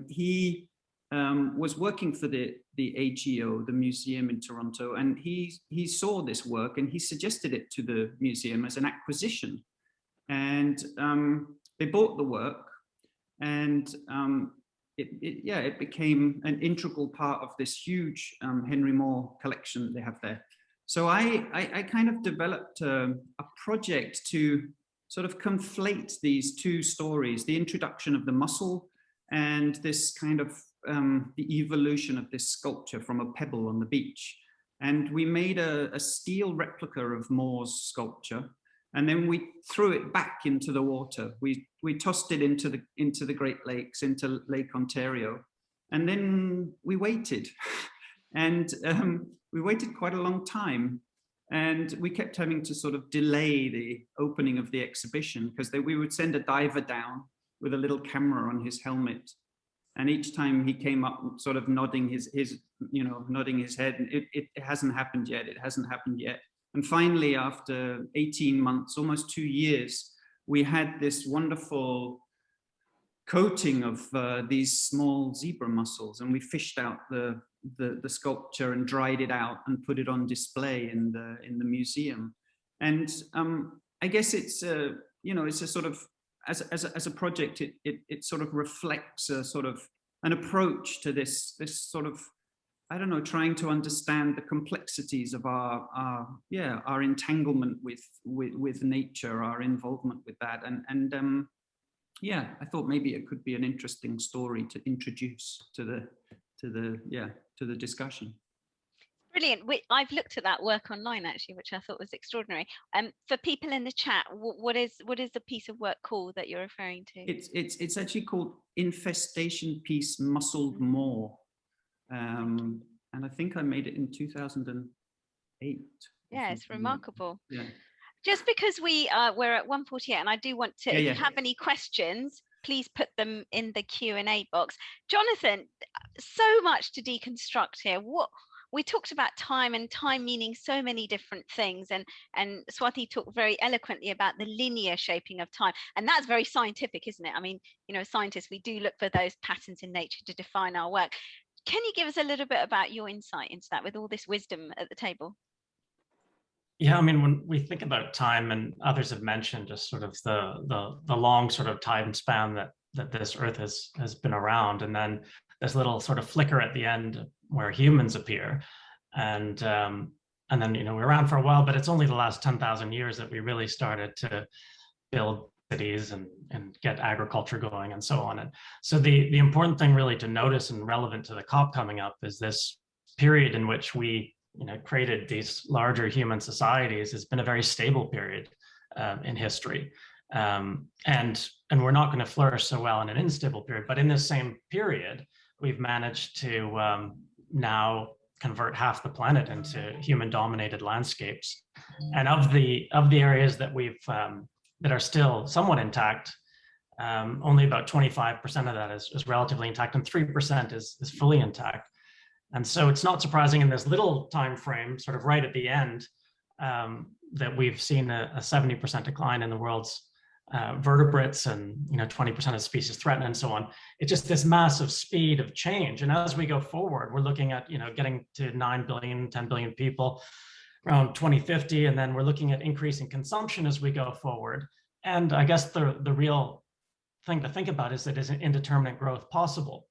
he was working for the AGO, the museum in Toronto, and he saw this work and he suggested it to the museum as an acquisition. And they bought the work, and it became an integral part of this huge Henry Moore collection they have there. So I kind of developed a project to sort of conflate these two stories, the introduction of the mussel and this kind of the evolution of this sculpture from a pebble on the beach. And we made a steel replica of Moore's sculpture, and then we threw it back into the water. We tossed it into the Great Lakes, into Lake Ontario, and then we waited. And we waited quite a long time, and we kept having to sort of delay the opening of the exhibition because we would send a diver down with a little camera on his helmet, and each time he came up sort of nodding his nodding his head, and it hasn't happened yet, it hasn't happened yet. And finally, after 18 months, almost 2 years, we had this wonderful coating of these small zebra mussels, and we fished out the sculpture and dried it out and put it on display in the museum. And I guess it's it's a sort of, as a project, it sort of reflects a sort of an approach to this sort of, I don't know, trying to understand the complexities of our entanglement with nature, our involvement with that, and I thought maybe it could be an interesting story to introduce to the discussion. Brilliant. I've looked at that work online actually, which I thought was extraordinary. For people in the chat, what is the piece of work called that you're referring to? It's actually called Infestation Piece Muscled Moor, and I think I made it in 2008. Yeah, it's remarkable. Yeah. Just because we're at 1:48, and I do want to, if you have any questions, please put them in the Q&A box. Jonathan, so much to deconstruct here. We talked about time, and time meaning so many different things, and Swati talked very eloquently about the linear shaping of time, and that's very scientific, isn't it? I mean, as scientists, we do look for those patterns in nature to define our work. Can you give us a little bit about your insight into that with all this wisdom at the table? Yeah, I mean, when we think about time, and others have mentioned just sort of the long sort of time span that this Earth has been around, and then this little sort of flicker at the end where humans appear, and then we're around for a while, but it's only the last 10,000 years that we really started to build cities and get agriculture going and so on. And so the important thing really to notice, and relevant to the COP coming up, is this period in which we created these larger human societies has been a very stable period in history. And we're not going to flourish so well in an unstable period, but in this same period, we've managed to now convert half the planet into human-dominated landscapes. And of the areas that that are still somewhat intact, only about 25% of that is relatively intact, and 3% is fully intact. And so it's not surprising in this little time frame, sort of right at the end, that we've seen a 70% decline in the world's vertebrates, and 20% of species threatened, and so on. It's just this massive speed of change. And as we go forward, we're looking at getting to 9 billion, 10 billion people around 2050, and then we're looking at increasing consumption as we go forward. And I guess the real thing to think about is that is indeterminate growth possible?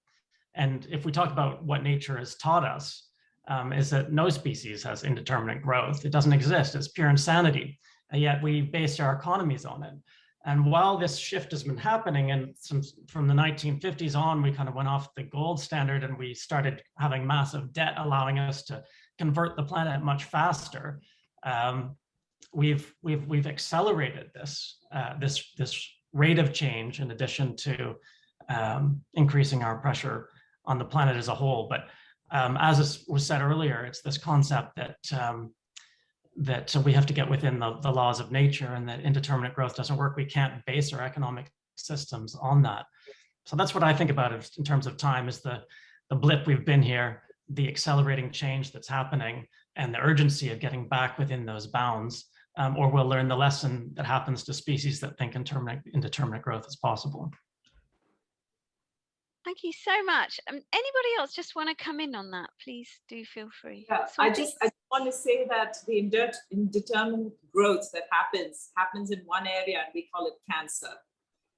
And if we talk about what nature has taught us, is that no species has indeterminate growth. It doesn't exist. It's pure insanity. And yet we base our economies on it. And while this shift has been happening, and from the 1950s on, we kind of went off the gold standard, and we started having massive debt, allowing us to convert the planet much faster. we've accelerated this rate of change in addition to increasing our pressure on the planet as a whole. But as was said earlier, it's this concept that we have to get within the laws of nature, and that indeterminate growth doesn't work. We can't base our economic systems on that. So that's what I think about it in terms of time, is the blip we've been here, the accelerating change that's happening, and the urgency of getting back within those bounds, or we'll learn the lesson that happens to species that think indeterminate growth is possible. Thank you so much. Anybody else just want to come in on that? Please do feel free. Yeah, I just want to say that the indeterminate growth that happens in one area, and we call it cancer.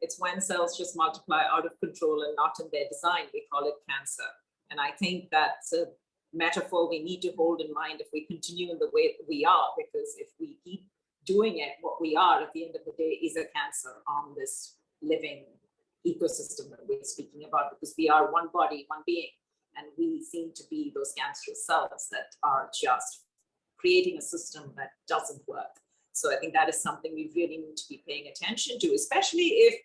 It's when cells just multiply out of control and not in their design. We call it cancer. And I think that's a metaphor we need to hold in mind if we continue in the way we are, because if we keep doing it, what we are at the end of the day is a cancer on this living ecosystem that we're speaking about, because we are one body, one being, and we seem to be those cancerous cells that are just creating a system that doesn't work. So I think that is something we really need to be paying attention to, especially if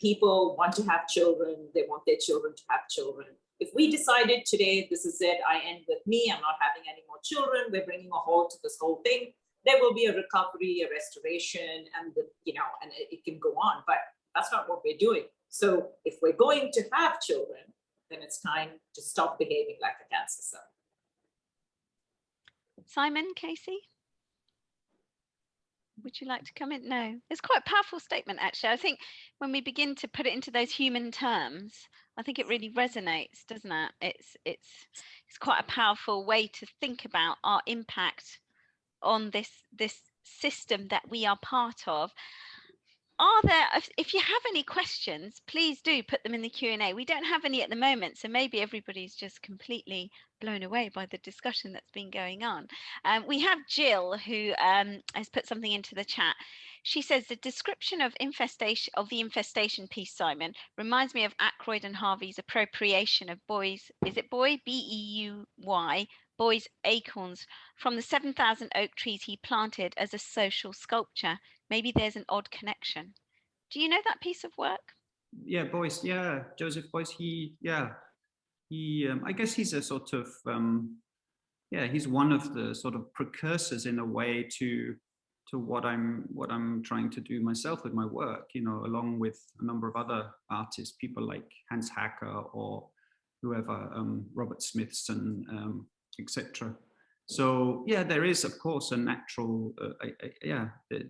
people want to have children, they want their children to have children. If we decided today, this is it, I end with me, I'm not having any more children, we're bringing a halt to this whole thing, there will be a recovery, a restoration, and and it can go on, but that's not what we're doing. So if we're going to have children, then it's time to stop behaving like a cancer cell. Simon, Casey? Would you like to come in? No, it's quite a powerful statement, actually. I think when we begin to put it into those human terms, I think it really resonates, doesn't it? It's quite a powerful way to think about our impact on this system that we are part of. Are there, if you have any questions, please do put them in the Q&A. We don't have any at the moment, so maybe everybody's just completely blown away by the discussion that's been going on. We have Jill, who has put something into the chat. She says the description of the infestation piece, Simon, reminds me of Ackroyd and Harvey's appropriation of Boy's, is it Boy, B-E-U-Y, Boy's acorns from the 7,000 oak trees he planted as a social sculpture. Maybe there's an odd connection. Do you know that piece of work? Yeah, Boyce. Yeah, Joseph Boyce. I guess he's a sort of he's one of the sort of precursors in a way to what I'm trying to do myself with my work. Along with a number of other artists, people like Hans Hacker or whoever, Robert Smithson, etc. So yeah, there is of course a natural,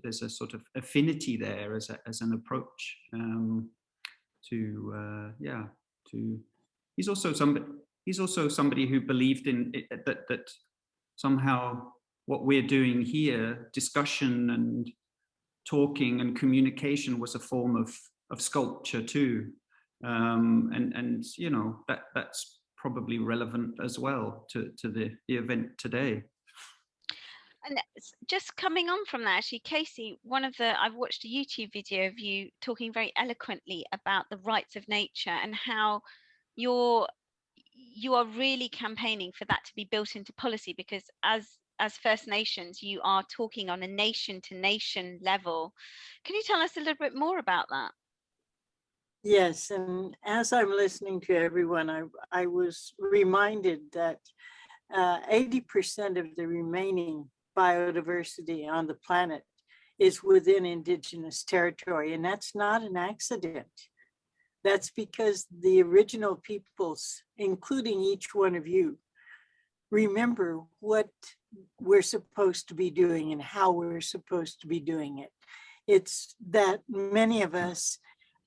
there's a sort of affinity there as an approach He's also somebody who believed in it, that somehow what we're doing here, discussion and talking and communication, was a form of sculpture too, and that's probably relevant as well to the event today. And just coming on from that, actually, Casey, I've watched a YouTube video of you talking very eloquently about the rights of nature and how you are really campaigning for that to be built into policy, because as First Nations, you are talking on a nation to nation level. Can you tell us a little bit more about that? Yes, and as I'm listening to everyone, I was reminded that 80% of the remaining biodiversity on the planet is within Indigenous territory, and that's not an accident. That's because the original peoples, including each one of you, remember what we're supposed to be doing and how we're supposed to be doing it. It's that many of us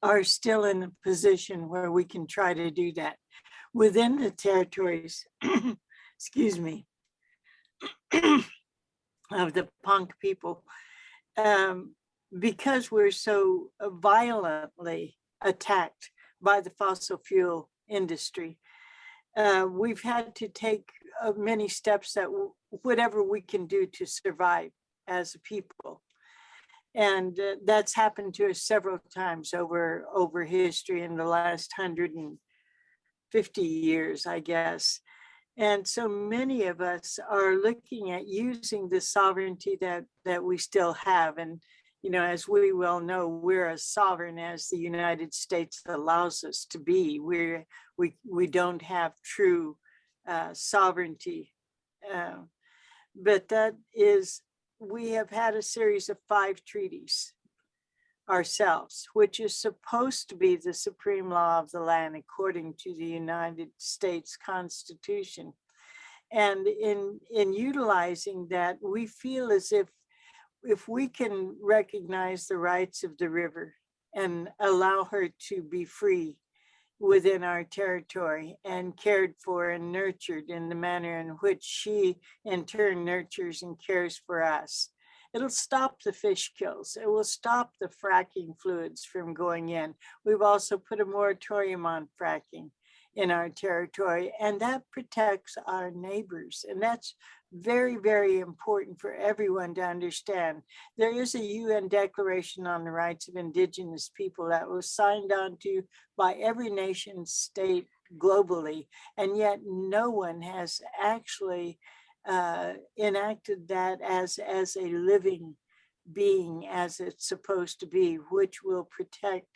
are still in a position where we can try to do that within the territories, excuse me, of the Ponca people, because we're so violently attacked by the fossil fuel industry. We've had to take many steps that whatever we can do to survive as a people. And that's happened to us several times over history in the last 150 years, I guess. And so many of us are looking at using the sovereignty that we still have. And, you know, as we well know, we're as sovereign as the United States allows us to be. We don't have true sovereignty. But that is, we have had a series of 5 treaties ourselves, which is supposed to be the supreme law of the land according to the United States Constitution. And in utilizing that, we feel as if we can recognize the rights of the river and allow her to be free within our territory and cared for and nurtured in the manner in which she in turn nurtures and cares for us, it'll stop the fish kills. It will stop the fracking fluids from going in. We've also put a moratorium on fracking in our territory, and that protects our neighbors. And that's very, very important for everyone to understand. There is a UN Declaration on the Rights of Indigenous People that was signed on to by every nation state globally, and yet no one has actually enacted that as a living being as it's supposed to be, which will protect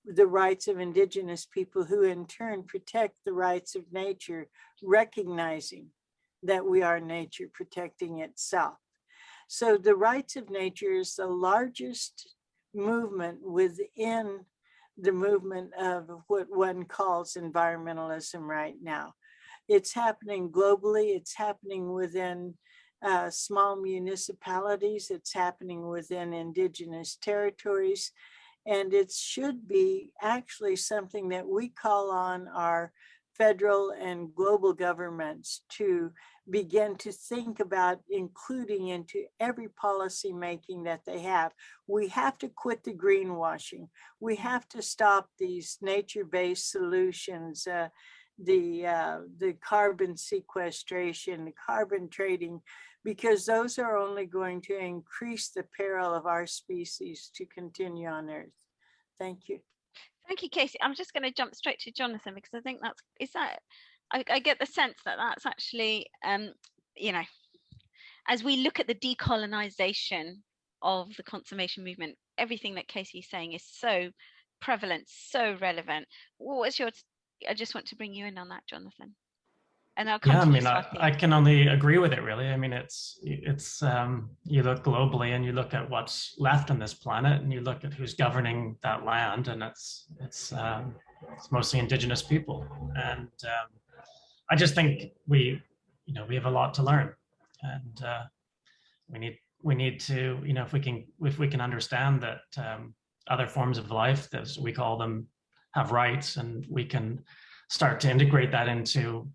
the rights of Indigenous people, who in turn protect the rights of nature, recognizing that we are nature protecting itself. So the rights of nature is the largest movement within the movement of what one calls environmentalism right now. It's happening globally. It's happening within small municipalities. It's happening within Indigenous territories. And it should be actually something that we call on our federal and global governments to begin to think about including into every policy making that they have. We have to quit the greenwashing. We have to stop these nature-based solutions, the carbon sequestration, the carbon trading, because those are only going to increase the peril of our species to continue on Earth. Thank you. Thank you, Casey. I'm just going to jump straight to Jonathan, because I think I get the sense that that's actually, you know, as we look at the decolonization of the conservation movement, everything that Casey is saying is so prevalent, so relevant. What's your, I just want to bring you in on that, Jonathan. And I'll come to you, Swati. I can only agree with it, really. I mean, it's you look globally and you look at what's left on this planet, and you look at who's governing that land, and it's mostly Indigenous people. And I just think we have a lot to learn, and we need to, if we can understand that other forms of life, as we call them, have rights, and we can start to integrate that into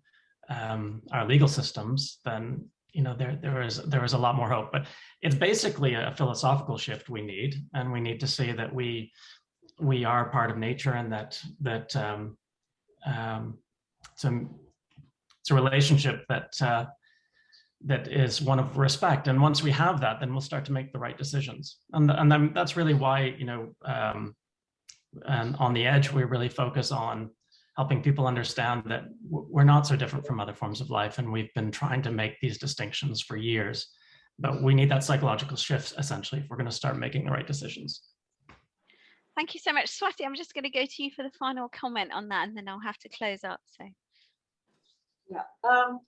our legal systems, then there is a lot more hope. But it's basically a philosophical shift we need, and we need to say that we are part of nature, and that it's a relationship that is one of respect. And once we have that, then we'll start to make the right decisions. And then that's really why and on the Edge, we really focus on helping people understand that we're not so different from other forms of life. And we've been trying to make these distinctions for years, but we need that psychological shift, essentially, if we're going to start making the right decisions. Thank you so much. Swati, I'm just going to go to you for the final comment on that, and then I'll have to close up. So. Yeah,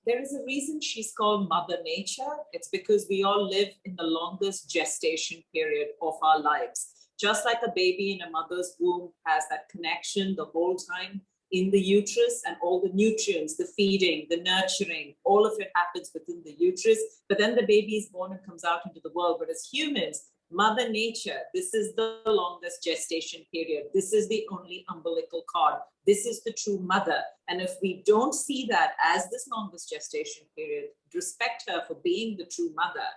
there is a reason she's called Mother Nature. It's because we all live in the longest gestation period of our lives. Just like a baby in a mother's womb has that connection the whole time in the uterus, and all the nutrients, the feeding, the nurturing, all of it happens within the uterus. But then the baby is born and comes out into the world. But as humans, Mother Nature, this is the longest gestation period. This is the only umbilical cord. This is the true mother. And if we don't see that as this longest gestation period, respect her for being the true mother,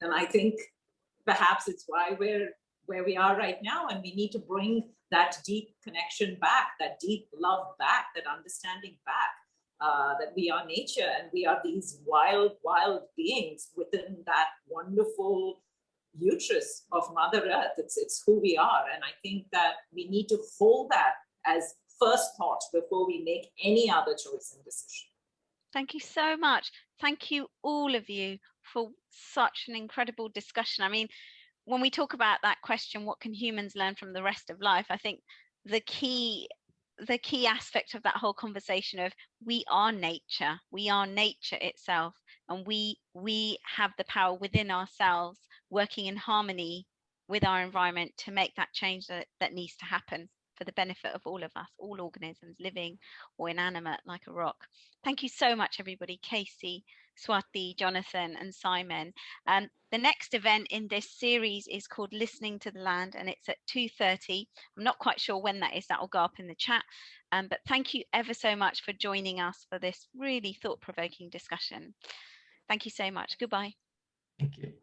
then I think perhaps it's why we're where we are right now. And we need to bring that deep connection back, that deep love back, that understanding back, that we are nature and we are these wild, wild beings within that wonderful uterus of Mother Earth. It's who we are. And I think that we need to hold that as first thought before we make any other choice and decision. Thank you so much. Thank you, all of you, for such an incredible discussion. I mean, when we talk about that question, what can humans learn from the rest of life? I think the key aspect of that whole conversation of we are nature itself, and we have the power within ourselves, working in harmony with our environment to make that change that needs to happen for the benefit of all of us, all organisms, living or inanimate, like a rock. Thank you so much, everybody. Casey, Swati, Jonathan, and Simon. The next event in this series is called Listening to the Land, and it's at 2:30. I'm not quite sure when that is. That will go up in the chat. But thank you ever so much for joining us for this really thought-provoking discussion. Thank you so much. Goodbye. Thank you.